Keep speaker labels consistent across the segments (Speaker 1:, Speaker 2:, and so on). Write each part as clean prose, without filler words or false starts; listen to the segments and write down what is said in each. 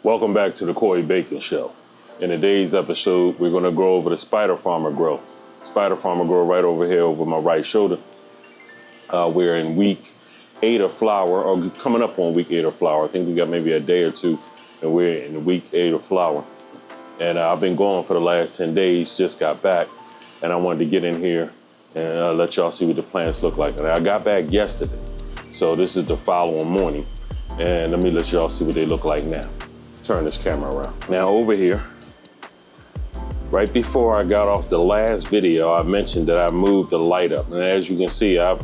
Speaker 1: Welcome back to the Corey Bak'n Show. In today's episode, we're going to go over the Spider Farmer grow. Spider Farmer grow right over here over my right shoulder. We're in week 8 of flower, or coming up on week 8 of flower. I think we got maybe a day or two, and we're in week 8 of flower. And I've been going for the last 10 days, just got back, and I wanted to get in here and let y'all see what the plants look like. And I got back yesterday, so this is the following morning. And let me let y'all see what they look like now. Turn this camera around. Now over here, right before I got off the last video, I mentioned that I moved the light up. And as you can see, I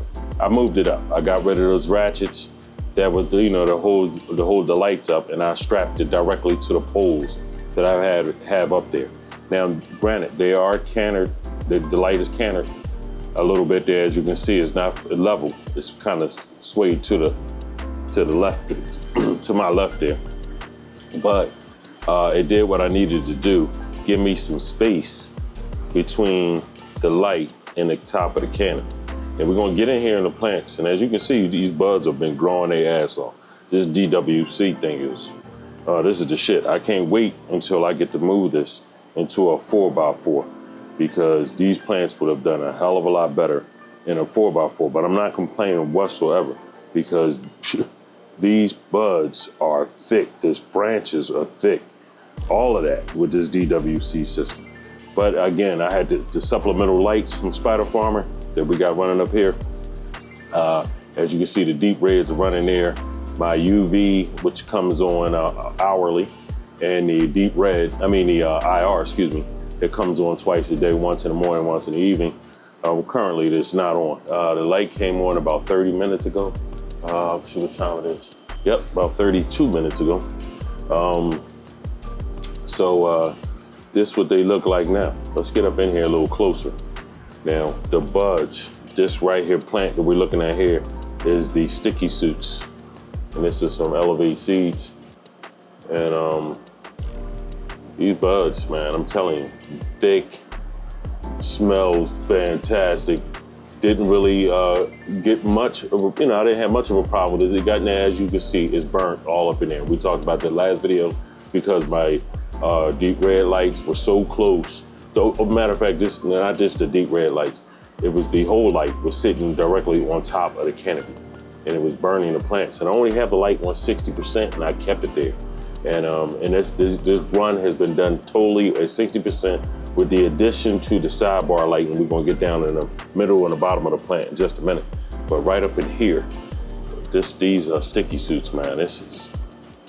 Speaker 1: moved it up. I got rid of those ratchets that was, to hold the lights up, and I strapped it directly to the poles that I have up there. Now, granted, they are cantered. The light is cantered a little bit there. As you can see, it's not level. It's kind of swayed to the left, to my left there. But it did what I needed to do, give me some space between the light and the top of the canopy. And we're gonna get in here in the plants, and as you can see, these buds have been growing their ass off. This DWC thing is, this is the shit. I can't wait until I get to move this into a 4x4, because these plants would have done a hell of a lot better in a 4x4, but I'm not complaining whatsoever, because these buds are thick, these branches are thick, all of that with this DWC system. But again, I had the supplemental lights from Spider Farmer that we got running up here. As you can see, the deep reds are running there. My UV, which comes on hourly, and the deep red, the IR, it comes on twice a day, once in the morning, once in the evening. Currently, it's not on. The light came on about 30 minutes ago. See what time it is. Yep, about 32 minutes ago. This is what they look like now. Let's get up in here a little closer. Now, the buds, this right here plant that we're looking at here is the sticky suits. And this is from Elevate Seeds. And these buds, man, I'm telling you, thick, smells fantastic. Didn't really get much of I didn't have much of a problem with this. It got, as you can see, it's burnt all up in there. We talked about that last video because my deep red lights were so close. Though, matter of fact, this not just the deep red lights, it was the whole light was sitting directly on top of the canopy, and it was burning the plants. And I only have the light on 60%, and I kept it there. And this run has been done totally at 60%. with the addition to the sidebar light, and we're gonna get down in the middle and the bottom of the plant in just a minute. But right up in here, these are sticky suits, man.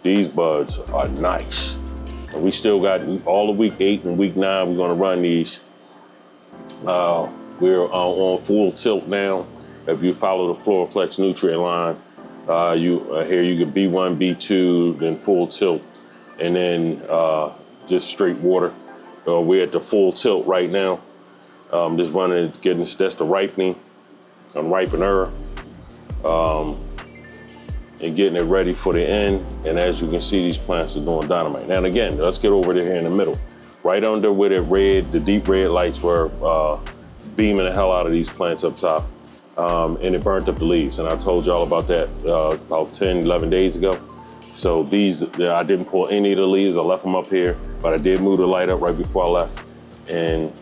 Speaker 1: These buds are nice. And we still got all of week 8 and week 9, we're gonna run these. We're on full tilt now. If you follow the FloraFlex nutrient line, here you get B1, B2, then full tilt, and then just straight water. We're at the full tilt right now. Just running, that's the ripening, ripener, and getting it ready for the end. And as you can see, these plants are doing dynamite. Now, and again, let's get over to here in the middle. Right under where the deep red lights were beaming the hell out of these plants up top. And it burnt up the leaves. And I told y'all about that about 10, 11 days ago. So these, I didn't pull any of the leaves, I left them up here, but I did move the light up right before I left. And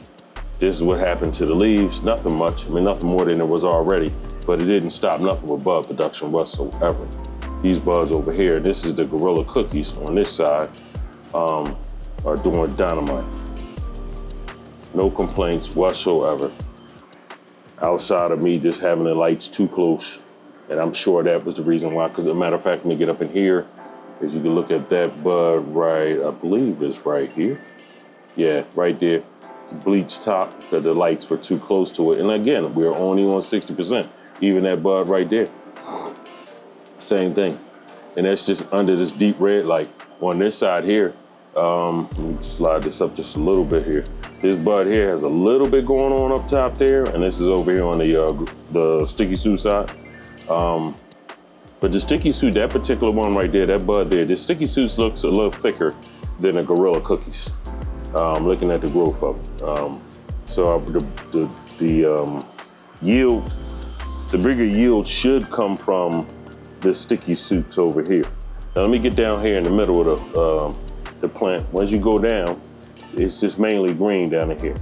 Speaker 1: this is what happened to the leaves. Nothing much, nothing more than it was already, but it didn't stop nothing with bud production whatsoever. These buds over here, this is the Gorilla Cookies on this side, are doing dynamite. No complaints whatsoever, outside of me just having the lights too close. And I'm sure that was the reason why, because as a matter of fact, let me get up in here, as you can look at that bud right, I believe it's right here. Yeah, right there. It's a bleached top because the lights were too close to it. And again, we're only on 60%. Even that bud right there, same thing. And that's just under this deep red light. On this side here, let me slide this up just a little bit here. This bud here has a little bit going on up top there, and this is over here on the sticky suit side. But the sticky suit, that particular one right there, that bud there, the sticky suits looks a little thicker than the Gorilla Cookies. Looking at the growth of it. So the yield, the bigger yield should come from the sticky suits over here. Now let me get down here in the middle of the plant. Once you go down, it's just mainly green down in here.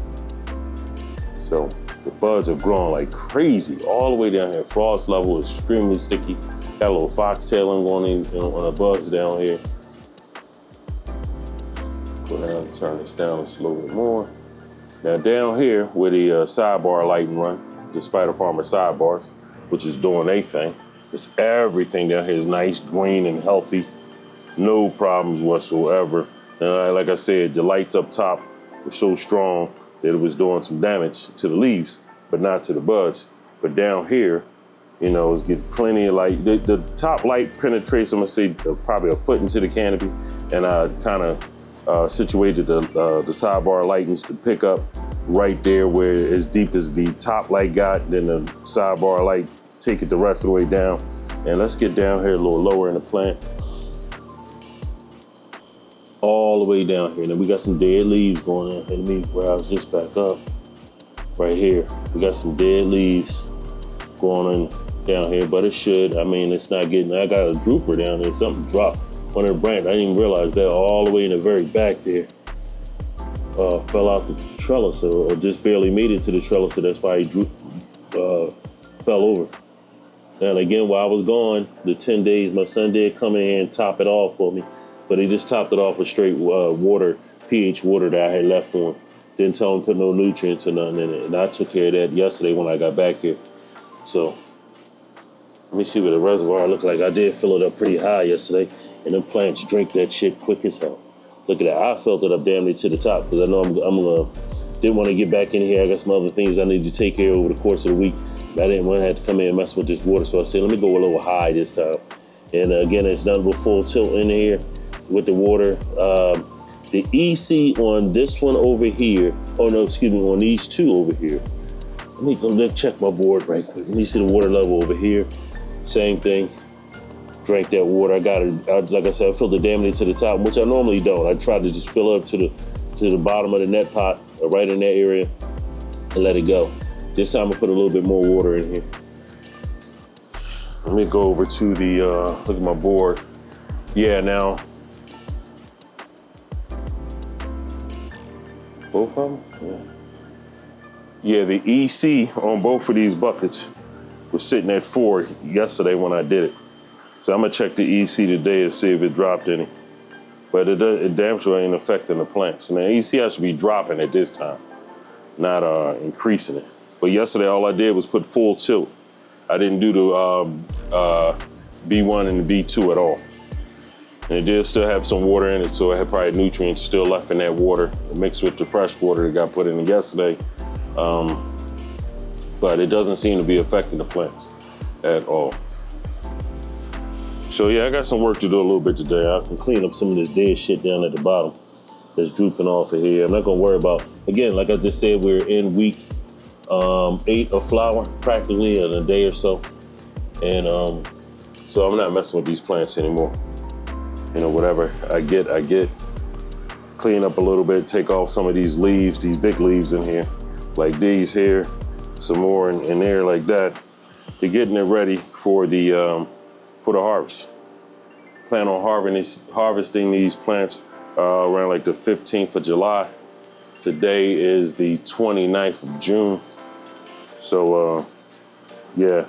Speaker 1: So the buds are growing like crazy all the way down here. Frost level is extremely sticky. Got a little foxtailing going on the buds down here. Go down and turn this down just a little bit more. Now down here where the sidebar lighting run, the Spider Farmer sidebars, which is doing their thing, it's everything down here is nice, green, and healthy. No problems whatsoever. And like I said, the lights up top were so strong that it was doing some damage to the leaves, but not to the buds. But down here, you know, it's getting plenty of light. The top light penetrates, I'm gonna say, probably a foot into the canopy, and I kind of situated the sidebar lightings to pick up right there where as deep as the top light got, then the sidebar light take it the rest of the way down. And let's get down here a little lower in the plant. All the way down here. Now we got some dead leaves going on. Let me rouse this back up. Right here, we got some dead leaves going on down here, but it should, I mean, it's not getting, I got a drooper down there, something dropped. One of the branches, I didn't even realize that all the way in the very back there. Fell out the trellis or just barely made it to the trellis, so that's why he fell over. And again, while I was gone, the 10 days, my son did come in here and top it off for me. But he just topped it off with straight water, pH water that I had left for him. Didn't tell him to put no nutrients or nothing in it. And I took care of that yesterday when I got back here. So let me see what the reservoir looked like. I did fill it up pretty high yesterday. And them plants drink that shit quick as hell. Look at that. I filled it up damn near to the top because I know I'm gonna, didn't want to get back in here. I got some other things I need to take care of over the course of the week. I didn't want to have to come in and mess with this water. So I said, let me go a little high this time. And again, it's nothing but full tilt in here with the water. The EC on this one over here, oh no, excuse me, on these two over here. Let me go check my board right quick. Let me see the water level over here. Same thing. Drank that water. I got it, like I said, I filled it damn near to the top, which I normally don't. I try to just fill it up to the bottom of the net pot, right in that area, and let it go. This time I put a little bit more water in here. Let me go over to the, look at my board. Yeah, now, both of them? Yeah, the EC on both of these buckets was sitting at 4 yesterday when I did it. So I'm gonna check the EC today to see if it dropped any. But it damn sure ain't affecting the plants. And the EC I should be dropping at this time, not increasing it. But yesterday all I did was put full tilt. I didn't do the B1 and the B2 at all. And it did still have some water in it, so it had probably nutrients still left in that water, mixed with the fresh water that got put in yesterday. But it doesn't seem to be affecting the plants at all. So yeah, I got some work to do a little bit today. I can clean up some of this dead shit down at the bottom that's drooping off of here. I'm not gonna worry about, again, like I just said, we're in week 8 of flower, practically in a day or so. And so I'm not messing with these plants anymore. You know, whatever I get, clean up a little bit, take off some of these leaves, these big leaves in here, like these here, some more in there like that. They're getting it ready for the harvest. Plan on harvesting these plants around like the 15th of July. Today is the 29th of June. So yeah.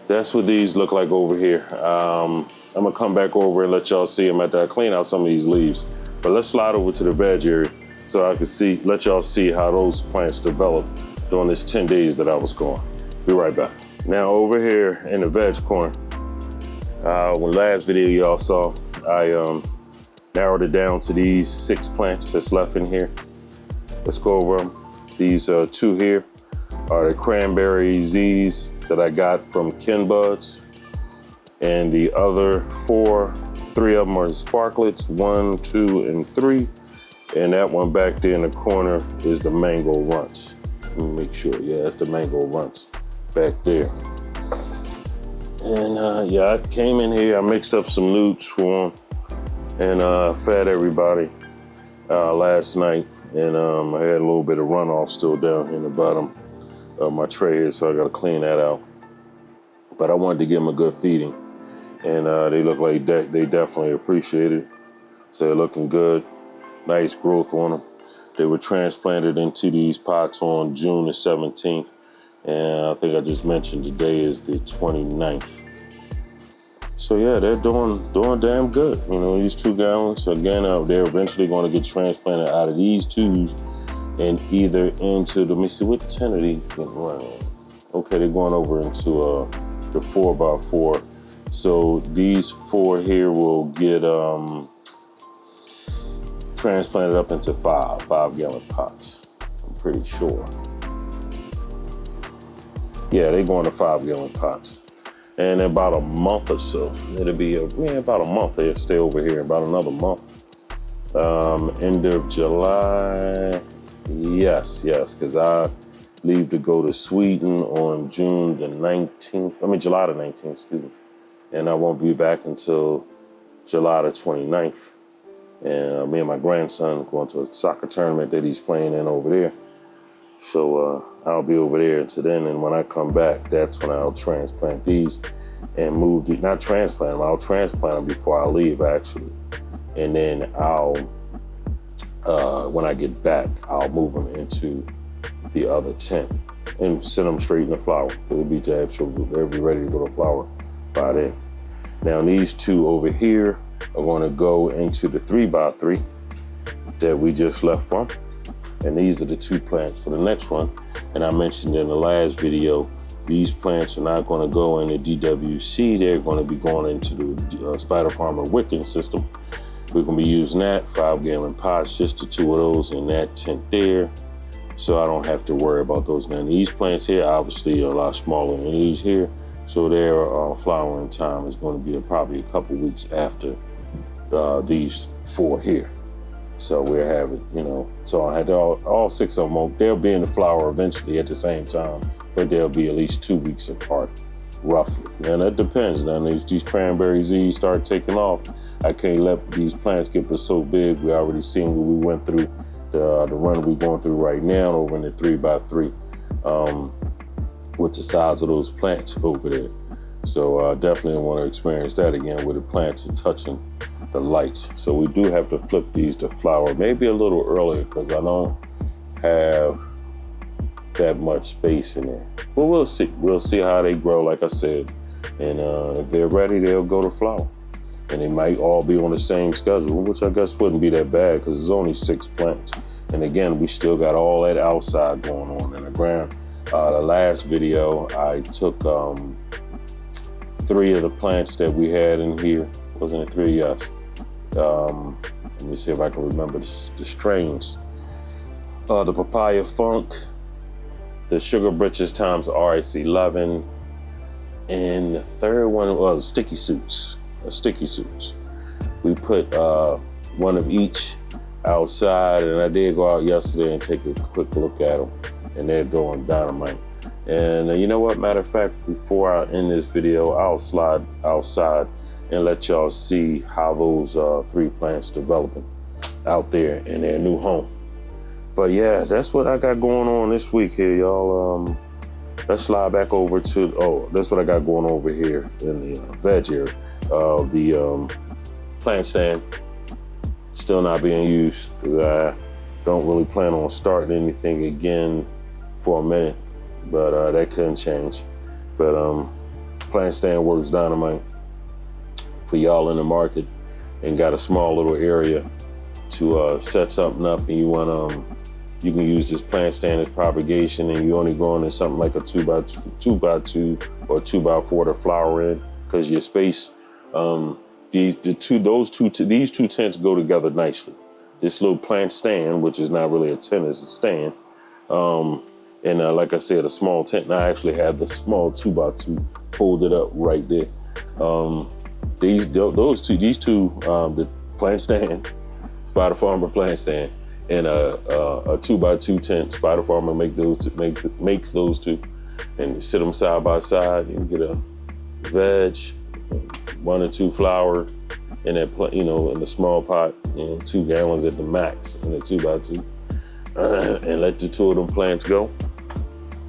Speaker 1: That's what these look like over here. I'm gonna come back over and let y'all see them after I clean out some of these leaves. But let's slide over to the veg area so I can see, let y'all see how those plants developed during this 10 days that I was gone. Be right back. Now over here in the veg corner, when last video y'all saw, I narrowed it down to these 6 plants that's left in here. Let's go over them. These 2 here are the cranberry Z's that I got from Ken Buds. And the other 3 of them are sparklets, 1, 2, and 3. And that one back there in the corner is the mango runts. Let me make sure, yeah, that's the mango runts back there. And yeah, I came in here, I mixed up some newts for them and fed everybody last night. And I had a little bit of runoff still down here in the bottom of my tray here, so I gotta clean that out. But I wanted to give them a good feeding, and they look like they definitely appreciate it. So they're looking good, nice growth on them. They were transplanted into these pots on June the 17th, and I think I just mentioned today is the 29th. So yeah, they're doing damn good. You know, these 2 gallons, again, they're eventually going to get transplanted out of these tubes and either into, let me see, what 10 are they getting running? Okay, they're going over into the 4x4. So these 4 here will get transplanted up into 5-gallon pots, I'm pretty sure. Yeah, they're going to 5-gallon pots. And in about a month or so, it'll be about a month. They'll stay over here, about another month. End of July, yes, because I leave to go to Sweden on July the 19th, excuse me. And I won't be back until July the 29th. And me and my grandson are going to a soccer tournament that he's playing in over there. So I'll be over there until then, and when I come back, that's when I'll transplant these and move not transplant them, I'll transplant them before I leave, actually. And then I'll, when I get back, I'll move them into the other tent and send them straight in the flower. It'll be jab, so they'll be ready to go to flower by then. Now these 2 over here are going to go into the 3x3 that we just left from. And these are the 2 plants for the next one. And I mentioned in the last video, these plants are not going to go in the DWC. They're going to be going into the Spider Farmer wicking system. We're going to be using that 5-gallon pots, just the 2 of those in that tent there. So I don't have to worry about those. Now these plants here obviously are a lot smaller than these here. So their flowering time is going to be probably a couple weeks after these 4 here. So we'll have it, you know, so I had all 6 of them, they'll be in the flower eventually at the same time, but they'll be at least 2 weeks apart, roughly. And that depends. Now these cranberries start taking off. I can't let these plants get so big. We already seen what we went through, the run we're going through right now over in the 3x3 with the size of those plants over there. So I definitely want to experience that again where the plants are touching the lights. So we do have to flip these to flower maybe a little earlier because I don't have that much space in there. But we'll see. We'll see how they grow, like I said. And if they're ready, they'll go to flower. And they might all be on the same schedule, which I guess wouldn't be that bad because there's only 6 plants. And again, we still got all that outside going on in the ground. The last video, I took 3 of the plants that we had in here. Wasn't it 3? Yes. Let me see if I can remember the strains. The Papaya Funk, the Sugar Britches times RS11, and the 3rd one was Sticky Suits. We put 1 of each outside, and I did go out yesterday and take a quick look at them, and they're doing dynamite. And you know what, matter of fact, before I end this video, I'll slide outside and let y'all see how those 3 plants developing out there in their new home. But yeah, that's what I got going on this week here, y'all. Let's slide back over to, that's what I got going over here in the veg area. The plant stand, still not being used because I don't really plan on starting anything again for a minute, but that couldn't change. But plant stand works dynamite for y'all in the market and got a small little area to set something up, and you want you can use this plant stand as propagation, and you only growing in something like a 2x2 or 2x4 to flower in because your space. These 2 tents go together nicely. This little plant stand, which is not really a tent, it's a stand. And like I said, a small tent. And I actually have the small 2x2 folded up right there. These two, the plant stand, Spider Farmer plant stand, and a 2x2 tent. Spider Farmer makes those 2, and sit them side by side. You get a veg, 1 or 2 flower in that, in the small pot, 2 gallons at the max in the 2x2, and let the 2 of them plants go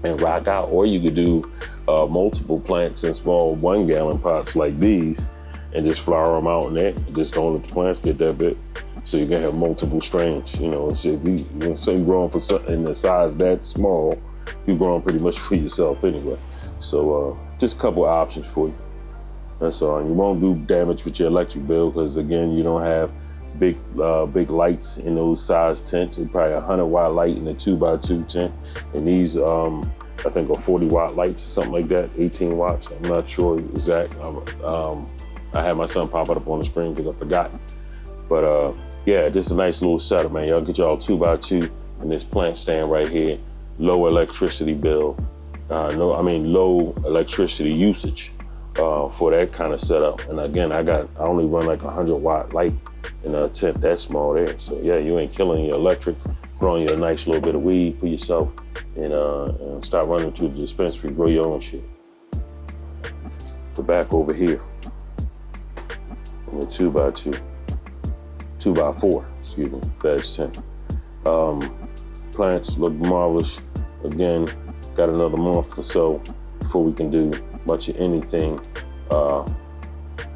Speaker 1: and rock out. Or you could do multiple plants in small 1 gallon pots like these and just flower them out in there. Just don't let the plants get that big. So you can have multiple strains, you know. So if you're growing for something in the size that small, you're growing pretty much for yourself anyway. So just a couple of options for you. That's all. And you won't do damage with your electric bill because again, you don't have big lights in those size tents. It's probably a 100-watt light in a 2x2 tent. And these, I think, are 40-watt lights or something like that, 18 watts. I'm not sure exact. I had my son pop it up on the screen because I forgot. But yeah, this is a nice little setup, man. Y'all get y'all 2x2 and this plant stand right here. Low electricity bill. Low electricity usage for that kind of setup. And again, I only run like a 100-watt light in a tent that small there. So yeah, you ain't killing your electric, growing you a nice little bit of weed for yourself, and start running to the dispensary, grow your own shit. The back over here, on the 2x4, excuse me, veg tent. Plants look marvelous. Again, got another month or so before we can do much of anything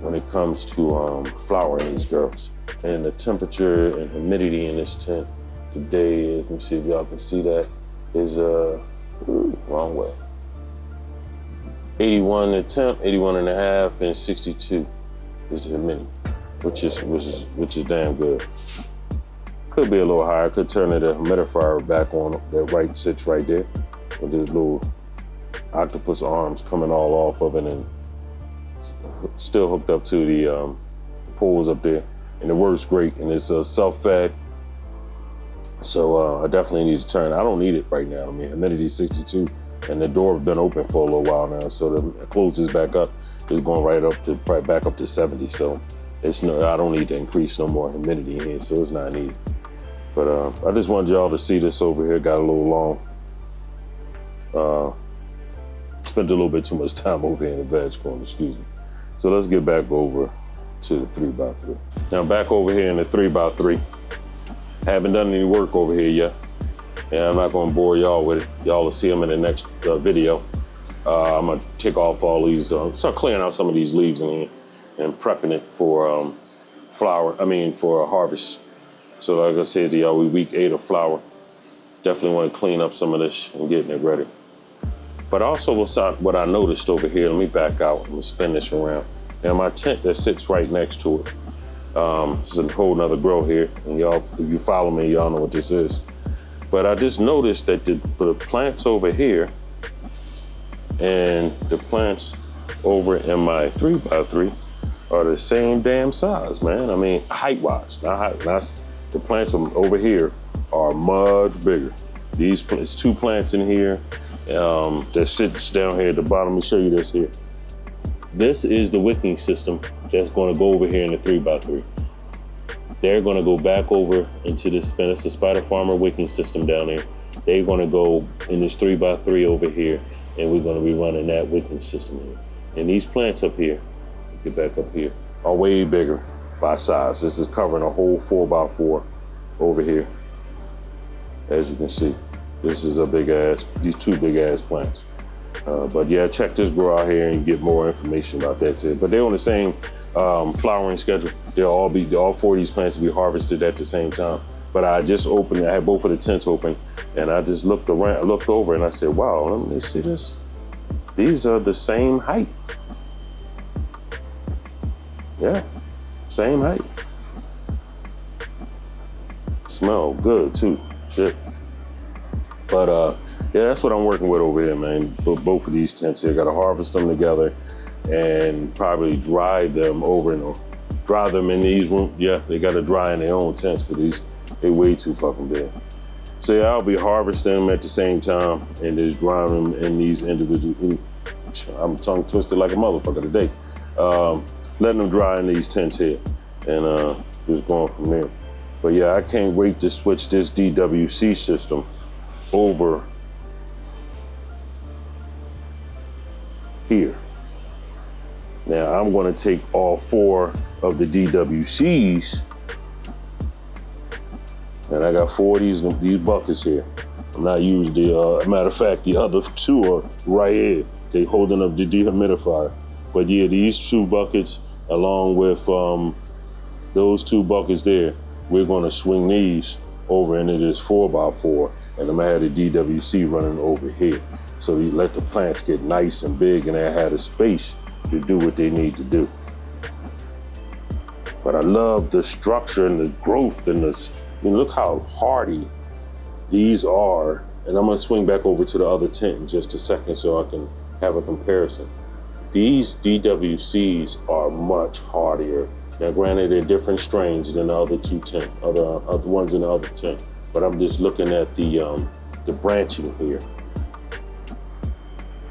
Speaker 1: when it comes to flowering these girls. And the temperature and humidity in this tent today is, let me see if y'all can see that, is wrong way. 81 the temp, 81 and a half, and 62 is the humidity, which is damn good. Could be a little higher. Could turn the humidifier back on. That sits right there with the little octopus arms coming all off of it, and still hooked up to the poles up there. And it works great, and it's self-fed. So I definitely need to turn. I don't need it right now. I mean, humidity is 62, and the door has been open for a little while now. So to close this back up, it's going right back up to 70. So I don't need to increase no more humidity in here. So it's not needed. But I just wanted y'all to see this over here. Got a little long. Spent a little bit too much time over here in the veg corner, excuse me. So let's get back over to the 3x3. Now back over here in the 3x3. Haven't done any work over here yet. And I'm not gonna bore y'all with it. Y'all will see them in the next video. I'm gonna take off all these, start clearing out some of these leaves in here and prepping it for for harvest. So like I said to y'all, we week 8 of flower. Definitely wanna clean up some of this and getting it ready. But also what I noticed over here, let me back out and spin this around. Now my tent that sits right next to it, there's a whole nother grow here, and y'all, if you follow me, y'all know what this is. But I just noticed that the plants over here and the plants over in my 3x3 are the same damn size, man. I mean, height-wise, the plants over here are much bigger. It's 2 plants in here that sits down here at the bottom. Let me show you this here. This is the wicking system that's going to go over here in the 3x3. They're going to go back over into this, it's the Spider Farmer wicking system down there. They're going to go in this 3x3 over here, and we're going to be running that wicking system here. And these plants up here, get back up here, are way bigger by size. This is covering a whole 4x4 over here. As you can see, this is these 2 big ass plants. But yeah, check this grow out here and get more information about that too. But they're on the same flowering schedule. All 4 of these plants will be harvested at the same time. But I had both of the tents open, and I just looked over and I said, wow, let me see this. These are the same height. Yeah, same height. Smell good too, shit. But yeah, that's what I'm working with over here, man. Both of these tents here, gotta harvest them together and probably dry them in these rooms. Yeah, they gotta dry in their own tents because they way too fucking big. So yeah, I'll be harvesting them at the same time and just drying them in these individual, I'm tongue twisted like a motherfucker today. Letting them dry in these tents here and just going from there. But yeah, I can't wait to switch this DWC system over here. Now I'm going to take all 4 of the DWCs, and I got 4 of these buckets here. I'm not using matter of fact, the other 2 are right here. They holding up the dehumidifier. But yeah, these 2 buckets, along with those 2 buckets there, we're gonna swing these over into this 4x4, and I'm gonna have the DWC running over here. So you let the plants get nice and big, and they have the space to do what they need to do. But I love the structure and the growth and this. I mean, look how hardy these are. And I'm gonna swing back over to the other tent in just a second so I can have a comparison. These DWCs are much hardier. Now, granted, they're different strains than the other 2 tent, other ones in the other tent. But I'm just looking at the branching here.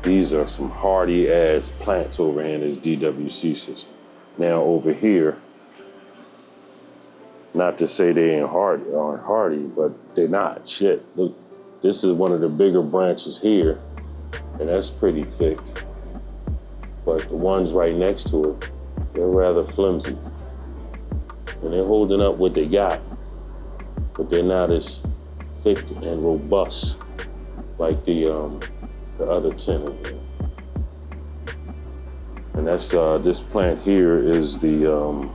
Speaker 1: These are some hardy ass plants over here in this DWC system. Now over here, not to say they aren't hardy, but they're not. Shit, look, this is one of the bigger branches here, and that's pretty thick. But the ones right next to it, they're rather flimsy. And they're holding up what they got, but they're not as thick and robust like the other tent in here. And that's, this plant here is the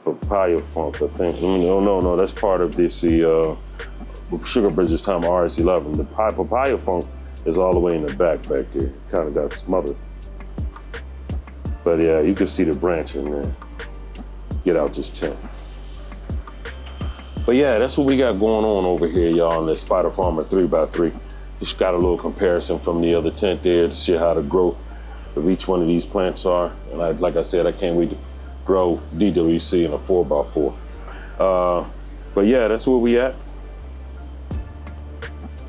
Speaker 1: papaya funk, I think. No, that's part of this, Sugar Bridges Time RS11. The papaya funk is all the way in the back there. Kind of got smothered. But yeah, you can see the branching there. Get out this tent. But yeah, that's what we got going on over here, y'all, in this Spider Farmer 3x3. Just got a little comparison from the other tent there to see how the growth of each one of these plants are. And like I said, I can't wait to grow DWC in a 4x4. But yeah, that's where we at.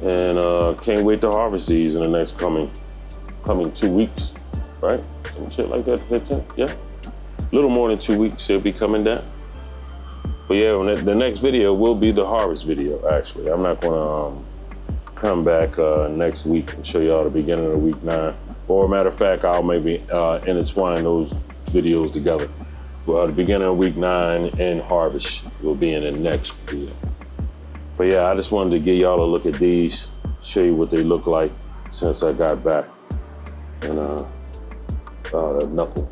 Speaker 1: And can't wait to harvest these in the next coming 2 weeks, right? Some shit like that, 15, yeah. A little more than 2 weeks, it'll be coming down. But yeah, the next video will be the harvest video, actually. I'm not gonna come back next week and show y'all the beginning of week 9. Or matter of fact, I'll maybe intertwine those videos together. Well, the beginning of week 9 and harvest will be in the next video. But yeah, I just wanted to give y'all a look at these, show you what they look like since I got back. And that knuckle.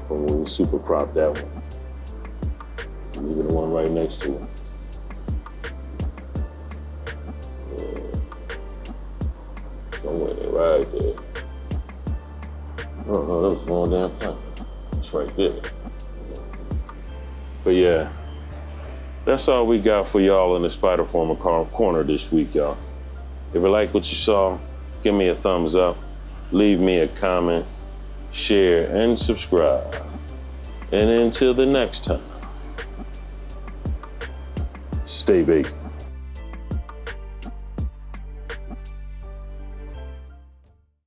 Speaker 1: When we super crop that one. Leave the one right next to it. Somewhere there, right there. Oh no, that was the wrong damn plant. It's right there. But yeah, that's all we got for y'all in the Spider Farmer corner this week, y'all. If you like what you saw, give me a thumbs up, leave me a comment, share, and subscribe. And until the next time, stay baked.